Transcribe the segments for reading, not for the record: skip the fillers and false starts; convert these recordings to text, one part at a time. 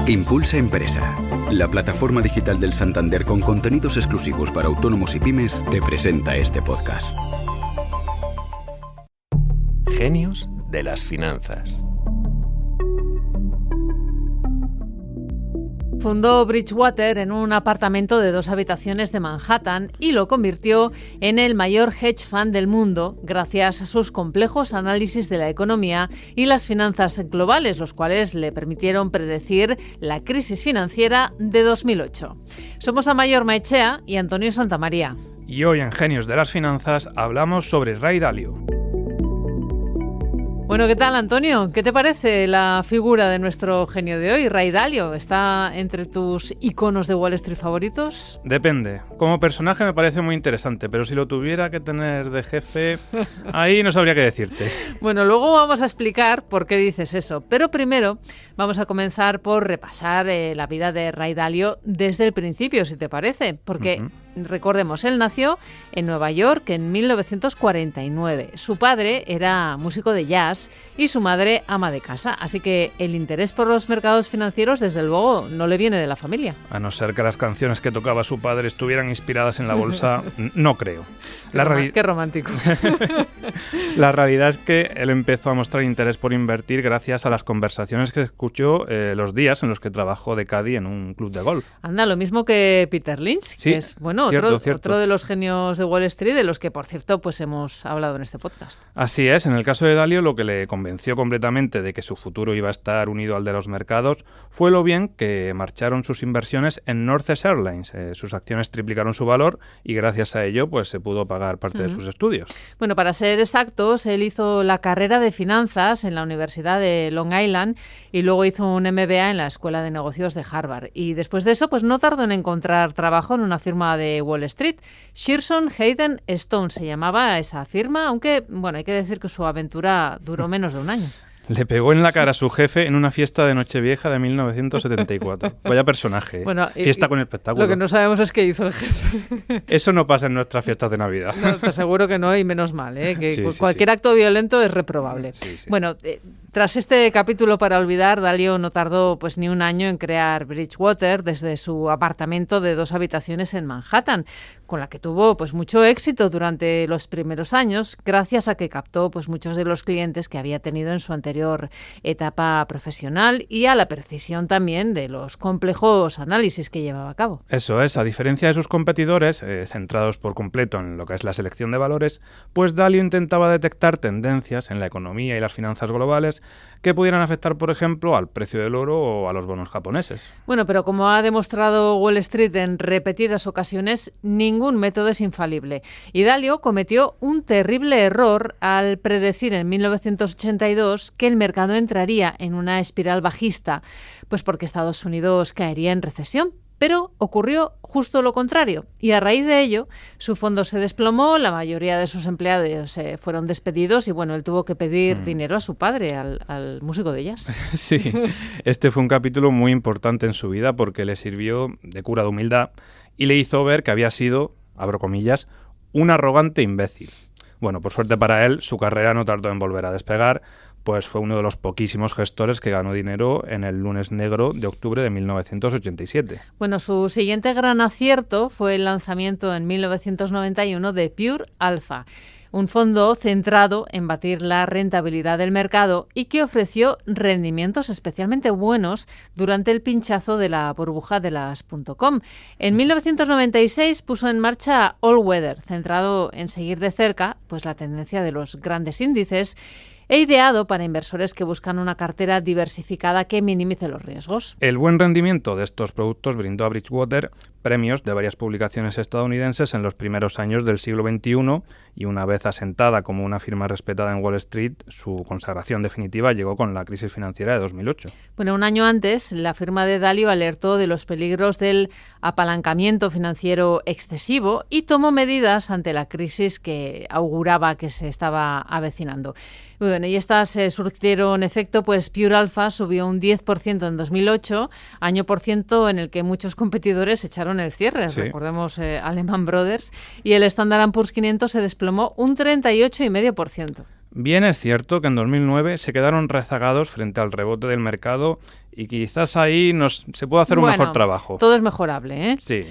Impulsa Empresa, la plataforma digital del Santander con contenidos exclusivos para autónomos y pymes, te presenta este podcast. Genios de las finanzas. Fundó Bridgewater en un apartamento de 2 habitaciones de Manhattan y lo convirtió en el mayor hedge fund del mundo gracias a sus complejos análisis de la economía y las finanzas globales, los cuales le permitieron predecir la crisis financiera de 2008. Somos Amayor Maechea y Antonio Santamaría. Y hoy en Genios de las Finanzas hablamos sobre Ray Dalio. Bueno, ¿qué tal, Antonio? ¿Qué te parece la figura de nuestro genio de hoy, Ray Dalio? ¿Está entre tus iconos de Wall Street favoritos? Depende. Como personaje me parece muy interesante, pero si lo tuviera que tener de jefe, ahí no sabría qué decirte. Bueno, luego vamos a explicar por qué dices eso, pero primero vamos a comenzar por repasar la vida de Ray Dalio desde el principio, si te parece, porque... Recordemos, él nació en Nueva York en 1949. Su padre era músico de jazz y su madre ama de casa, así que el interés por los mercados financieros, desde luego, no le viene de la familia. A no ser que las canciones que tocaba su padre estuvieran inspiradas en la bolsa, no creo. Qué romántico. La realidad es que él empezó a mostrar interés por invertir gracias a las conversaciones que escuchó los días en los que trabajó de caddy en un club de golf. Anda, lo mismo que Peter Lynch, sí, que es, bueno, otro de los genios de Wall Street, de los que, por cierto, pues hemos hablado en este podcast. Así es, en el caso de Dalio, lo que le convenció completamente de que su futuro iba a estar unido al de los mercados fue lo bien que marcharon sus inversiones en Northwest Airlines. Sus acciones triplicaron su valor y gracias a ello pues se pudo pagar parte de sus estudios. Bueno, para ser exactos, él hizo la carrera de finanzas en la Universidad de Long Island y luego hizo un MBA en la Escuela de Negocios de Harvard. Y después de eso, pues no tardó en encontrar trabajo en una firma de Wall Street. Shearson Hayden Stone se llamaba esa firma, aunque, bueno, hay que decir que su aventura duró menos de un año. Le pegó en la cara a su jefe en una fiesta de Nochevieja de 1974. Vaya personaje. Bueno, fiesta con espectáculo. Lo que no sabemos es qué hizo el jefe. Eso no pasa en nuestras fiestas de Navidad. No, te aseguro que no, y menos mal, que sí, cualquier acto violento es reprobable. Sí. Bueno, tras este capítulo para olvidar, Dalio no tardó pues ni un año en crear Bridgewater desde su apartamento de 2 habitaciones en Manhattan, con la que tuvo pues mucho éxito durante los primeros años, gracias a que captó pues muchos de los clientes que había tenido en su anterior etapa profesional y a la precisión también de los complejos análisis que llevaba a cabo. Eso es, a diferencia de sus competidores, centrados por completo en lo que es la selección de valores, pues Dalio intentaba detectar tendencias en la economía y las finanzas globales que pudieran afectar, por ejemplo, al precio del oro o a los bonos japoneses. Bueno, pero como ha demostrado Wall Street en repetidas ocasiones, ningún método es infalible. Y Dalio cometió un terrible error al predecir en 1982 que el mercado entraría en una espiral bajista, pues porque Estados Unidos caería en recesión. Pero ocurrió justo lo contrario y a raíz de ello su fondo se desplomó, la mayoría de sus empleados fueron despedidos y bueno, él tuvo que pedir dinero a su padre, al músico de jazz. Sí, este fue un capítulo muy importante en su vida porque le sirvió de cura de humildad y le hizo ver que había sido, abro comillas, un arrogante imbécil. Bueno, por suerte para él, su carrera no tardó en volver a despegar, pues fue uno de los poquísimos gestores que ganó dinero en el lunes negro de octubre de 1987. Bueno, su siguiente gran acierto fue el lanzamiento en 1991 de Pure Alpha, un fondo centrado en batir la rentabilidad del mercado y que ofreció rendimientos especialmente buenos durante el pinchazo de la burbuja de las .com. En 1996 puso en marcha All Weather, centrado en seguir de cerca pues la tendencia de los grandes índices, e ideado para inversores que buscan una cartera diversificada que minimice los riesgos. El buen rendimiento de estos productos brindó a Bridgewater premios de varias publicaciones estadounidenses en los primeros años del siglo XXI y una vez asentada como una firma respetada en Wall Street, su consagración definitiva llegó con la crisis financiera de 2008. Bueno, un año antes, la firma de Dalio alertó de los peligros del apalancamiento financiero excesivo y tomó medidas ante la crisis que auguraba que se estaba avecinando. Bueno, y estas surtieron efecto, pues Pure Alpha subió un 10% en 2008, año por ciento en el que muchos competidores echaron el cierre, sí. Recordemos Lehman Brothers, y el Standard & Poor's 500 se desplomó un 38,5%. Bien es cierto que en 2009 se quedaron rezagados frente al rebote del mercado y quizás ahí se puede hacer un mejor trabajo. Todo es mejorable, ¿eh? Sí,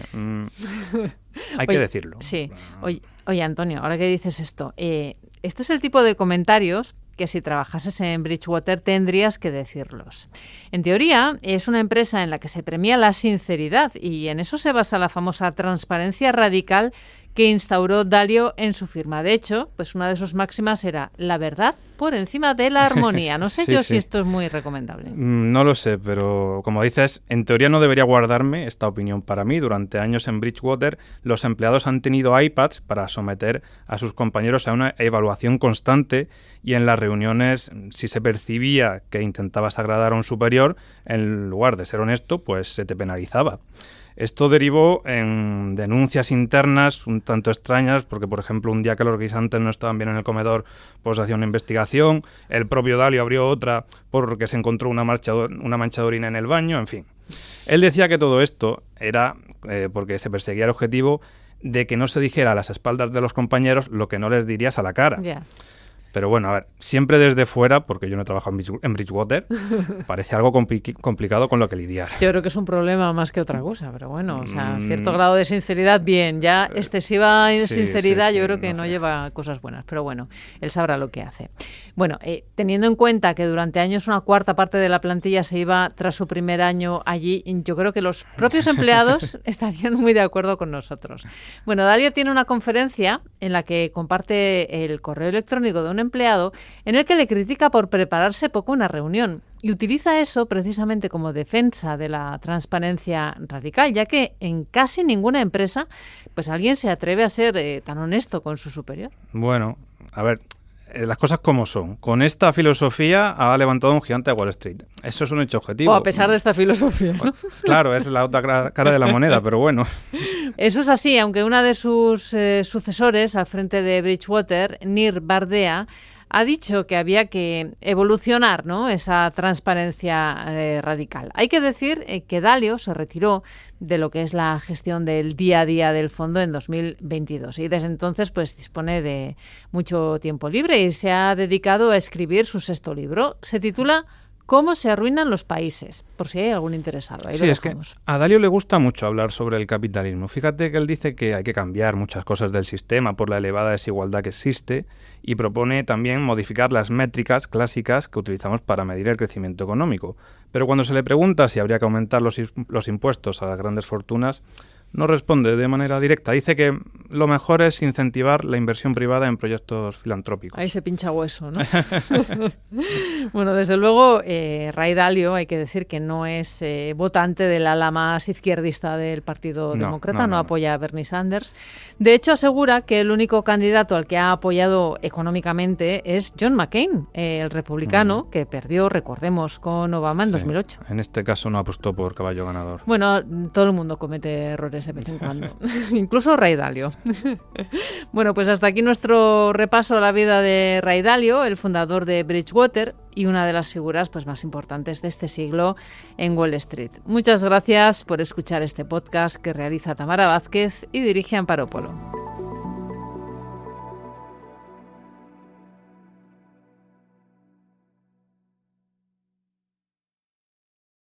hay que decirlo. Sí. Oye, Antonio, ahora que dices esto, este es el tipo de comentarios que si trabajases en Bridgewater tendrías que decirlos. En teoría, es una empresa en la que se premia la sinceridad y en eso se basa la famosa transparencia radical que instauró Dalio en su firma. De hecho, pues una de sus máximas era la verdad por encima de la armonía. No sé si esto es muy recomendable. No lo sé, pero como dices, en teoría no debería guardarme esta opinión para mí. Durante años en Bridgewater, los empleados han tenido iPads para someter a sus compañeros a una evaluación constante y en las reuniones, si se percibía que intentabas agradar a un superior, en lugar de ser honesto, pues se te penalizaba. Esto derivó en denuncias internas un tanto extrañas, porque, por ejemplo, un día que los guisantes no estaban bien en el comedor, pues hacía una investigación. El propio Dalio abrió otra porque se encontró una mancha de orina en el baño, en fin. Él decía que todo esto era porque se perseguía el objetivo de que no se dijera a las espaldas de los compañeros lo que no les dirías a la cara. Yeah. Pero bueno, a ver, siempre desde fuera, porque yo no he trabajado en Bridgewater, parece algo complicado con lo que lidiar. Yo creo que es un problema más que otra cosa, pero bueno, o sea, cierto grado de sinceridad, bien, ya excesiva sinceridad yo creo que no lleva cosas buenas, pero bueno, él sabrá lo que hace. Bueno, teniendo en cuenta que durante años una cuarta parte de la plantilla se iba tras su primer año allí, yo creo que los propios empleados estarían muy de acuerdo con nosotros. Bueno, Dalio tiene una conferencia en la que comparte el correo electrónico de un empleado en el que le critica por prepararse poco una reunión y utiliza eso precisamente como defensa de la transparencia radical, ya que en casi ninguna empresa pues alguien se atreve a ser tan honesto con su superior. Bueno, a ver, las cosas como son. Con esta filosofía ha levantado un gigante de Wall Street. Eso es un hecho objetivo. O a pesar de esta filosofía, ¿no? Claro, es la otra cara de la moneda, pero bueno. Eso es así, aunque una de sus sucesores al frente de Bridgewater, Nir Bardea, ha dicho que había que evolucionar, ¿no?, esa transparencia radical. Hay que decir que Dalio se retiró de lo que es la gestión del día a día del fondo en 2022 y desde entonces pues dispone de mucho tiempo libre y se ha dedicado a escribir su sexto libro. Se titula ¿Cómo se arruinan los países? Por si hay algún interesado. Ahí sí, es que a Dalio le gusta mucho hablar sobre el capitalismo. Fíjate que él dice que hay que cambiar muchas cosas del sistema por la elevada desigualdad que existe y propone también modificar las métricas clásicas que utilizamos para medir el crecimiento económico. Pero cuando se le pregunta si habría que aumentar los impuestos a las grandes fortunas, no responde de manera directa. Dice que lo mejor es incentivar la inversión privada en proyectos filantrópicos. Ahí se pincha hueso, ¿no? Bueno, desde luego, Ray Dalio, hay que decir que no es votante del ala más izquierdista del Partido Demócrata, no apoya a Bernie Sanders. De hecho, asegura que el único candidato al que ha apoyado económicamente es John McCain, el republicano, que perdió, recordemos, con Obama en 2008. En este caso no apostó por caballo ganador. Bueno, todo el mundo comete errores de vez en cuando, incluso Ray Dalio. Bueno, pues hasta aquí nuestro repaso a la vida de Ray Dalio, el fundador de Bridgewater y una de las figuras pues más importantes de este siglo en Wall Street. Muchas gracias por escuchar este podcast que realiza Tamara Vázquez y dirige Amparo Polo.